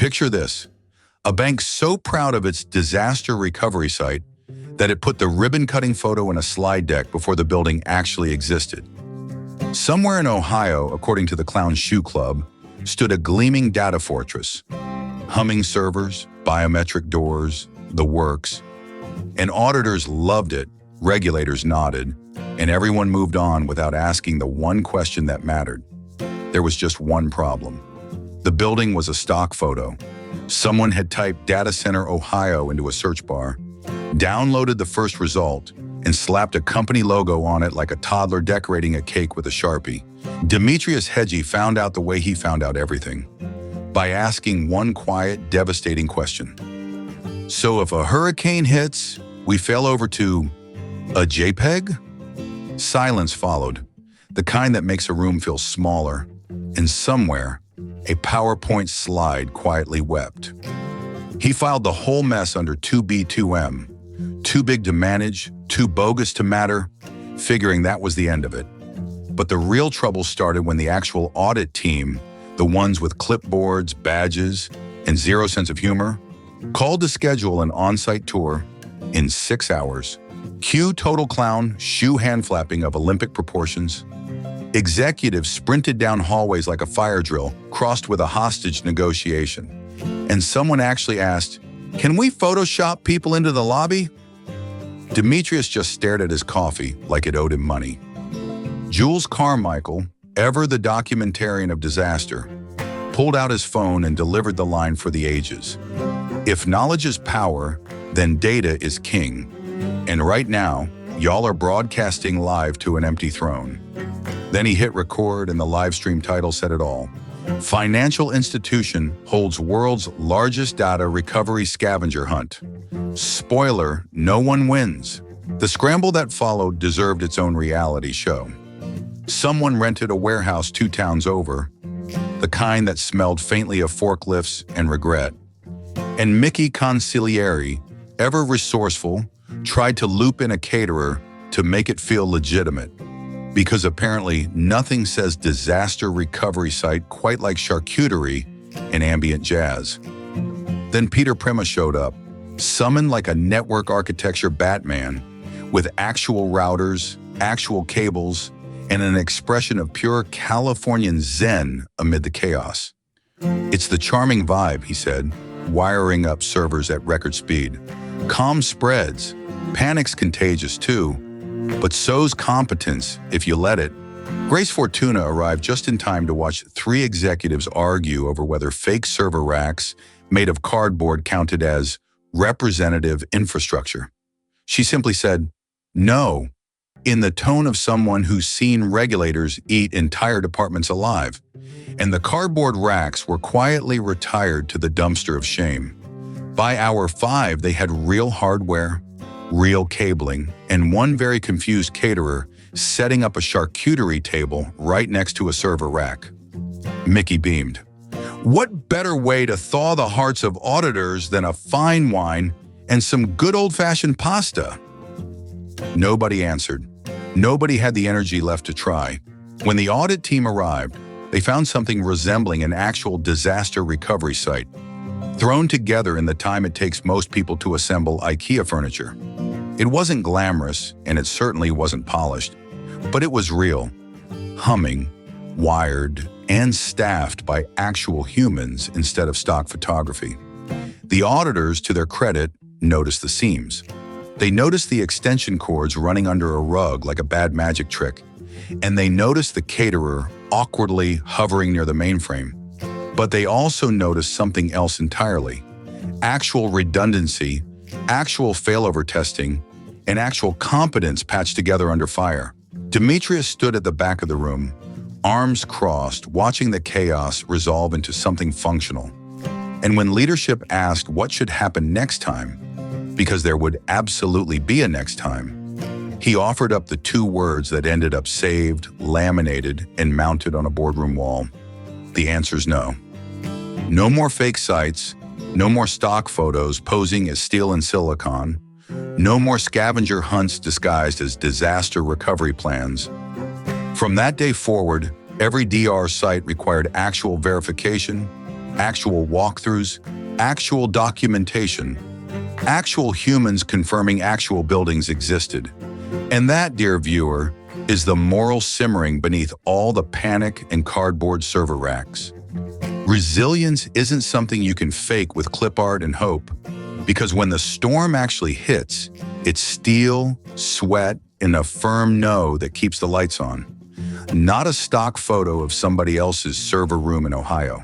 Picture this: a bank so proud of its disaster recovery site that it put the ribbon-cutting photo in a slide deck before the building actually existed. Somewhere in Ohio, according to the Clown Shoe Club, stood a gleaming data fortress. Humming servers, biometric doors, the works. And auditors loved it, regulators nodded, and everyone moved on without asking the one question that mattered. There was just one problem. The building was a stock photo. Someone had typed Data Center Ohio into a search bar, downloaded the first result, and slapped a company logo on it like a toddler decorating a cake with a Sharpie. Demetrius Hedgie found out the way he found out everything, by asking one quiet, devastating question. So if a hurricane hits, we fail over to a JPEG? Silence followed, the kind that makes a room feel smaller, and somewhere, a PowerPoint slide quietly wept. He filed the whole mess under 2B2M, too big to manage, too bogus to matter, figuring that was the end of it. But the real trouble started when the actual audit team, the ones with clipboards, badges, and zero sense of humor, called to schedule an on-site tour in 6 hours. Cue total clown, shoe hand-flapping of Olympic proportions. Executives sprinted down hallways like a fire drill, crossed with a hostage negotiation. And someone actually asked, "Can we Photoshop people into the lobby?" Demetrius just stared at his coffee like it owed him money. Jules Carmichael, ever the documentarian of disaster, pulled out his phone and delivered the line for the ages. If knowledge is power, then data is king. And right now, y'all are broadcasting live to an empty throne. Then he hit record and the live stream title said it all. Financial institution holds world's largest data recovery scavenger hunt. Spoiler, no one wins. The scramble that followed deserved its own reality show. Someone rented a warehouse 2 towns over, the kind that smelled faintly of forklifts and regret. And Mickey Consigliere, ever resourceful, tried to loop in a caterer to make it feel legitimate. Because apparently nothing says disaster recovery site quite like charcuterie and ambient jazz. Then Peter Prima showed up, summoned like a network architecture Batman, with actual routers, actual cables, and an expression of pure Californian zen amid the chaos. "It's the charming vibe," he said, wiring up servers at record speed. "Calm spreads. Panic's contagious too. But so's competence, if you let it." Grace Fortuna arrived just in time to watch 3 executives argue over whether fake server racks made of cardboard counted as representative infrastructure. She simply said, "No," in the tone of someone who's seen regulators eat entire departments alive. And the cardboard racks were quietly retired to the dumpster of shame. By hour 5, they had real hardware, real cabling, and one very confused caterer setting up a charcuterie table right next to a server rack. Mickey beamed. What better way to thaw the hearts of auditors than a fine wine and some good old-fashioned pasta? Nobody answered. Nobody had the energy left to try. When the audit team arrived, they found something resembling an actual disaster recovery site, thrown together in the time it takes most people to assemble IKEA furniture. It wasn't glamorous, and it certainly wasn't polished, but it was real, humming, wired, and staffed by actual humans instead of stock photography. The auditors, to their credit, noticed the seams. They noticed the extension cords running under a rug like a bad magic trick, and they noticed the caterer awkwardly hovering near the mainframe. But they also noticed something else entirely: actual redundancy, actual failover testing, and actual competence patched together under fire. Demetrius stood at the back of the room, arms crossed, watching the chaos resolve into something functional. And when leadership asked what should happen next time, because there would absolutely be a next time, he offered up the 2 words that ended up saved, laminated, and mounted on a boardroom wall. The answer's no. No more fake sites, no more stock photos posing as steel and silicon, no more scavenger hunts disguised as disaster recovery plans. From that day forward, every DR site required actual verification, actual walkthroughs, actual documentation, actual humans confirming actual buildings existed. And that, dear viewer, is the moral simmering beneath all the panic and cardboard server racks. Resilience isn't something you can fake with clip art and hope, because when the storm actually hits, it's steel, sweat, and a firm no that keeps the lights on. Not a stock photo of somebody else's server room in Ohio.